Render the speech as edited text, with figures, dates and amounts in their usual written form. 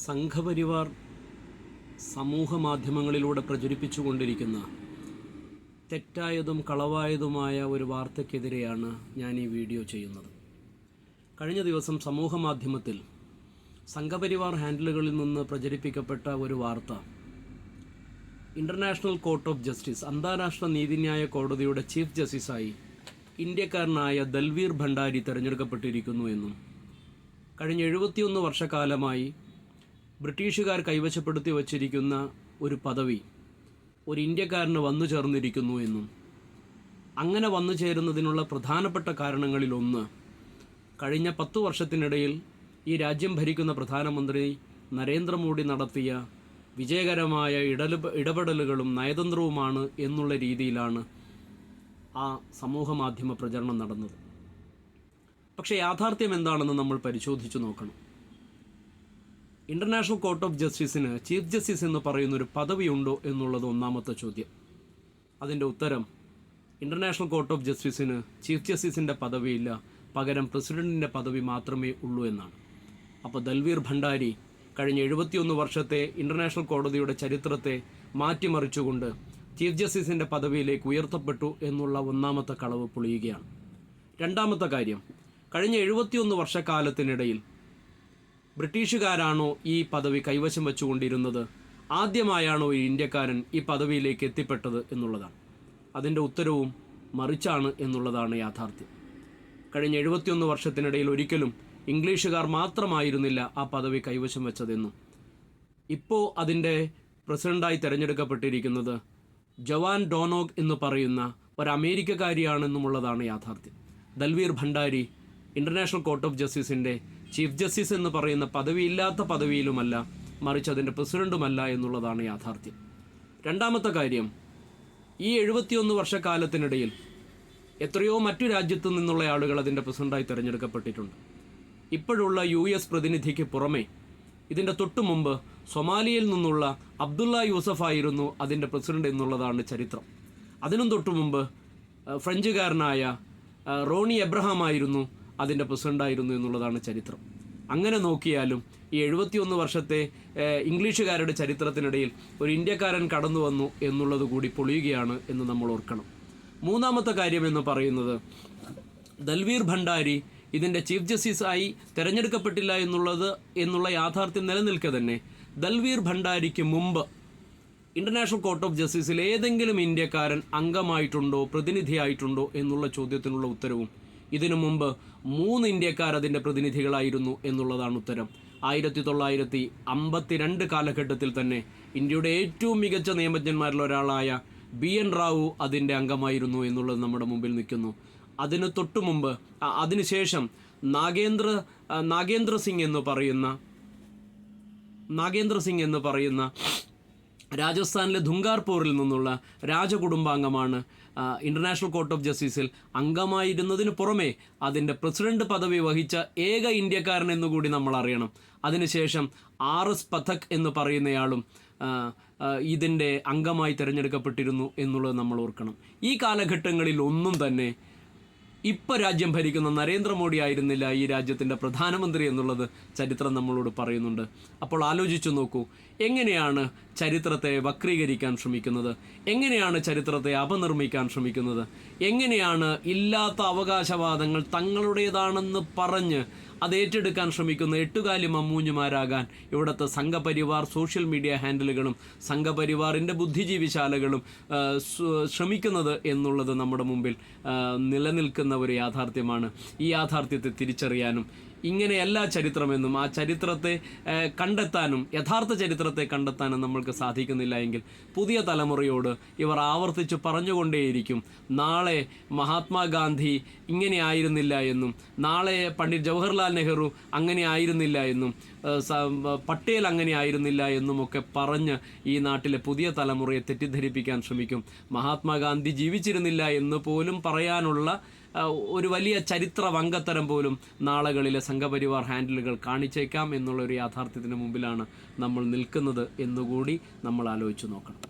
സംഘപരിവാർ സമൂഹ മാധ്യമങ്ങളിലൂടെ പ്രചരിപ്പിച്ചുകൊണ്ടിരിക്കുന്ന തെറ്റായതും കളവായതുമായ ഒരു വാർത്തയ്ക്കെതിരെയാണ് ഞാൻ ഈ വീഡിയോ ചെയ്യുന്നത്. കഴിഞ്ഞ ദിവസം സമൂഹ മാധ്യമത്തിൽ സംഘപരിവാർ ഹാൻഡിലുകളിൽ നിന്ന് പ്രചരിപ്പിക്കപ്പെട്ട ഒരു വാർത്ത ഇൻ്റർനാഷണൽ കോർട്ട് ഓഫ് ജസ്റ്റിസ്, അന്താരാഷ്ട്ര നീതിന്യായ കോടതിയുടെ ചീഫ് ജസ്റ്റിസായി ഇന്ത്യക്കാരനായ ദൽവീർ ഭണ്ഡാരി തിരഞ്ഞെടുക്കപ്പെട്ടിരിക്കുന്നു എന്നും കഴിഞ്ഞ 71 വർഷക്കാലമായി ബ്രിട്ടീഷുകാർ കൈവശപ്പെടുത്തി വച്ചിരിക്കുന്ന ഒരു പദവി ഒരു ഇന്ത്യക്കാരന് വന്നു ചേർന്നിരിക്കുന്നു എന്നും അങ്ങനെ വന്നു ചേരുന്നതിനുള്ള പ്രധാനപ്പെട്ട കാരണങ്ങളിലൊന്ന് കഴിഞ്ഞ 10 വർഷത്തിനിടയിൽ ഈ രാജ്യം ഭരിക്കുന്ന പ്രധാനമന്ത്രി നരേന്ദ്രമോദി നടത്തിയ വിജയകരമായ ഇടപെടലുകളും നയതന്ത്രവുമാണ് എന്നുള്ള രീതിയിലാണ് ആ സമൂഹ മാധ്യമ പ്രചരണം നടന്നത്. പക്ഷേ യാഥാർത്ഥ്യം എന്താണെന്ന് നമ്മൾ പരിശോധിച്ചു നോക്കണം. ഇൻ്റർനാഷണൽ കോർട്ട് ഓഫ് ജസ്റ്റിസിന് ചീഫ് ജസ്റ്റിസ് എന്ന് പറയുന്നൊരു പദവിയുണ്ടോ എന്നുള്ളത് ഒന്നാമത്തെ ചോദ്യം. അതിൻ്റെ ഉത്തരം ഇൻ്റർനാഷണൽ കോർട്ട് ഓഫ് ജസ്റ്റിസിന് ചീഫ് ജസ്റ്റിസിൻ്റെ പദവിയില്ല, പകരം പ്രസിഡൻറ്റിൻ്റെ പദവി മാത്രമേ ഉള്ളൂ എന്നാണ്. അപ്പോൾ ദൽവീർ ഭണ്ഡാരി കഴിഞ്ഞ 71 വർഷത്തെ ഇൻ്റർനാഷണൽ കോടതിയുടെ ചരിത്രത്തെ മാറ്റിമറിച്ചുകൊണ്ട് ചീഫ് ജസ്റ്റിസിൻ്റെ പദവിയിലേക്ക് ഉയർത്തപ്പെട്ടു എന്നുള്ള ഒന്നാമത്തെ കളവ് പൊളിയുകയാണ്. രണ്ടാമത്തെ കാര്യം, കഴിഞ്ഞ 71 വർഷക്കാലത്തിനിടയിൽ ബ്രിട്ടീഷുകാരാണോ ഈ പദവി കൈവശം വെച്ചുകൊണ്ടിരുന്നത്, ആദ്യമായാണോ ഈ ഇന്ത്യക്കാരൻ ഈ പദവിയിലേക്ക് എത്തിപ്പെട്ടത് എന്നുള്ളതാണ്. അതിൻ്റെ ഉത്തരവും മറിച്ചാണ് എന്നുള്ളതാണ് യാഥാർത്ഥ്യം. കഴിഞ്ഞ 71 വർഷത്തിനിടയിൽ ഒരിക്കലും ഇംഗ്ലീഷുകാർ മാത്രമായിരുന്നില്ല ആ പദവി കൈവശം വെച്ചതെന്നും ഇപ്പോൾ അതിൻ്റെ പ്രസിഡൻ്റായി തിരഞ്ഞെടുക്കപ്പെട്ടിരിക്കുന്നത് ജവാൻ ഡോനോഗ് എന്ന് പറയുന്ന ഒരു അമേരിക്കക്കാരിയാണെന്നുമുള്ളതാണ് യാഥാർത്ഥ്യം. Dalveer Bhandari international court of ജസ്റ്റിസിൻ്റെ ചീഫ് ജസ്റ്റിസ് എന്ന് പറയുന്ന പദവിയില്ലാത്ത പദവിയിലുമല്ല, മറിച്ച് അതിൻ്റെ പ്രസിഡൻറ്റുമല്ല എന്നുള്ളതാണ് യാഥാർത്ഥ്യം. രണ്ടാമത്തെ കാര്യം, ഈ 71 വർഷക്കാലത്തിനിടയിൽ എത്രയോ മറ്റു രാജ്യത്തു നിന്നുള്ള ആളുകൾ അതിൻ്റെ പ്രസിഡൻ്റായി തിരഞ്ഞെടുക്കപ്പെട്ടിട്ടുണ്ട്. ഇപ്പോഴുള്ള US പ്രതിനിധിക്ക് പുറമെ ഇതിൻ്റെ തൊട്ടു മുമ്പ് സൊമാലിയയിൽ നിന്നുള്ള അബ്ദുള്ള യൂസഫായിരുന്നു അതിൻ്റെ പ്രസിഡന്റ് എന്നുള്ളതാണ് ചരിത്രം. അതിനും തൊട്ടു മുമ്പ് ഫ്രഞ്ചുകാരനായ റോണി എബ്രഹാം ആയിരുന്നു അതിൻ്റെ പ്രസിഡൻ്റായിരുന്നു എന്നുള്ളതാണ് ചരിത്രം. അങ്ങനെ നോക്കിയാലും ഈ 71 വർഷത്തെ ഇംഗ്ലീഷുകാരുടെ ചരിത്രത്തിനിടയിൽ ഒരു ഇന്ത്യക്കാരൻ കടന്നു വന്നു എന്നുള്ളത് കൂടി പൊളിയുകയാണ് എന്ന് നമ്മൾ ഓർക്കണം. മൂന്നാമത്തെ കാര്യം എന്ന് പറയുന്നത്, ദൽവീർ ഭണ്ഡാരി ഇതിൻ്റെ ചീഫ് ജസ്റ്റിസായി തിരഞ്ഞെടുക്കപ്പെട്ടില്ല എന്നുള്ള യാഥാർത്ഥ്യം നിലനിൽക്കെ തന്നെ ദൽവീർ ഭണ്ഡാരിക്ക് മുമ്പ് ഇൻ്റർനാഷണൽ കോർട്ട് ഓഫ് ജസ്റ്റിസിൽ ഏതെങ്കിലും ഇന്ത്യക്കാരൻ അംഗമായിട്ടുണ്ടോ, പ്രതിനിധിയായിട്ടുണ്ടോ എന്നുള്ള ചോദ്യത്തിനുള്ള ഉത്തരവും ഇതിനു മുമ്പ് 3 ഇന്ത്യക്കാർ അതിൻ്റെ പ്രതിനിധികളായിരുന്നു എന്നുള്ളതാണ് ഉത്തരം. 1952 കാലഘട്ടത്തിൽ തന്നെ ഇന്ത്യയുടെ ഏറ്റവും മികച്ച നിയമജ്ഞന്മാരിൽ ഒരാളായ BN റാവു അതിൻ്റെ അംഗമായിരുന്നു എന്നുള്ളത് നമ്മുടെ മുമ്പിൽ നിൽക്കുന്നു. അതിന് തൊട്ടു മുമ്പ് അതിനുശേഷം നാഗേന്ദ്ര സിംഗ് എന്ന് പറയുന്ന രാജസ്ഥാനിലെ ധുങ്കാർപൂരിൽ നിന്നുള്ള രാജകുടുംബാംഗമാണ് ഇൻ്റർനാഷണൽ കോർട്ട് ഓഫ് ജസ്റ്റിസിൽ അംഗമായിരുന്നതിന് പുറമെ അതിൻ്റെ പ്രസിഡന്റ് പദവി വഹിച്ച ഏക ഇന്ത്യക്കാരൻ എന്നുകൂടി നമ്മൾ അറിയണം. അതിനുശേഷം RS പഥക് എന്ന് പറയുന്നയാളും ഇതിൻ്റെ അംഗമായി തിരഞ്ഞെടുക്കപ്പെട്ടിരുന്നു എന്നുള്ളത് നമ്മൾ ഓർക്കണം. ഈ കാലഘട്ടങ്ങളിൽ ഒന്നും തന്നെ ഇപ്പോൾ രാജ്യം ഭരിക്കുന്ന നരേന്ദ്രമോദി ആയിരുന്നില്ല ഈ രാജ്യത്തിൻ്റെ പ്രധാനമന്ത്രി എന്നുള്ളത് ചരിത്രം നമ്മളോട് പറയുന്നുണ്ട്. അപ്പോൾ ആലോചിച്ചു നോക്കൂ, എങ്ങനെയാണ് ചരിത്രത്തെ വക്രീകരിക്കാൻ ശ്രമിക്കുന്നത്, എങ്ങനെയാണ് ചരിത്രത്തെ അപനിർമ്മിക്കാൻ ശ്രമിക്കുന്നത്, എങ്ങനെയാണ് ഇല്ലാത്ത അവകാശവാദങ്ങൾ തങ്ങളുടേതാണെന്ന് പറഞ്ഞ് അത് ഏറ്റെടുക്കാൻ ശ്രമിക്കുന്ന എട്ടുകാലി മമ്മൂഞ്ഞുമാരാകാൻ ഇവിടുത്തെ സംഘപരിവാർ സോഷ്യൽ മീഡിയ ഹാൻഡിലുകളും സംഘപരിവാറിൻ്റെ ബുദ്ധിജീവിശാലകളും ശ്രമിക്കുന്നത് എന്നുള്ളത് നമ്മുടെ മുമ്പിൽ നിലനിൽക്കുന്ന ഒരു യാഥാർത്ഥ്യമാണ്. ഈ യാഥാർത്ഥ്യത്തെ തിരിച്ചറിയാനും ഇങ്ങനെയല്ല ചരിത്രമെന്നും ആ ചരിത്രത്തെ കണ്ടെത്താനും യഥാർത്ഥ ചരിത്രത്തെ കണ്ടെത്താനും നമ്മൾക്ക് സാധിക്കുന്നില്ല എങ്കിൽ പുതിയ തലമുറയോട് ഇവർ ആവർത്തിച്ച് പറഞ്ഞുകൊണ്ടേയിരിക്കും, നാളെ മഹാത്മാഗാന്ധി ഇങ്ങനെ ആയിരുന്നില്ല എന്നും, നാളെ പണ്ഡിറ്റ് ജവഹർലാൽ നെഹ്റു അങ്ങനെ ആയിരുന്നില്ല എന്നും, പട്ടേൽ അങ്ങനെ ആയിരുന്നില്ല എന്നുമൊക്കെ പറഞ്ഞ് ഈ നാട്ടിലെ പുതിയ തലമുറയെ തെറ്റിദ്ധരിപ്പിക്കാൻ ശ്രമിക്കും. മഹാത്മാഗാന്ധി ജീവിച്ചിരുന്നില്ല എന്ന് പോലും പറയാനുള്ള ഒരു വലിയ ചരിത്ര വങ്കത്തരം പോലും നാളുകളിലെ സംഘപരിവാർ ഹാൻഡിലുകൾ കാണിച്ചേക്കാം എന്നുള്ളൊരു യാഥാർത്ഥ്യത്തിന് മുമ്പിലാണ് നമ്മൾ നിൽക്കുന്നത് എന്നുകൂടി നമ്മൾ ആലോചിച്ച് നോക്കണം.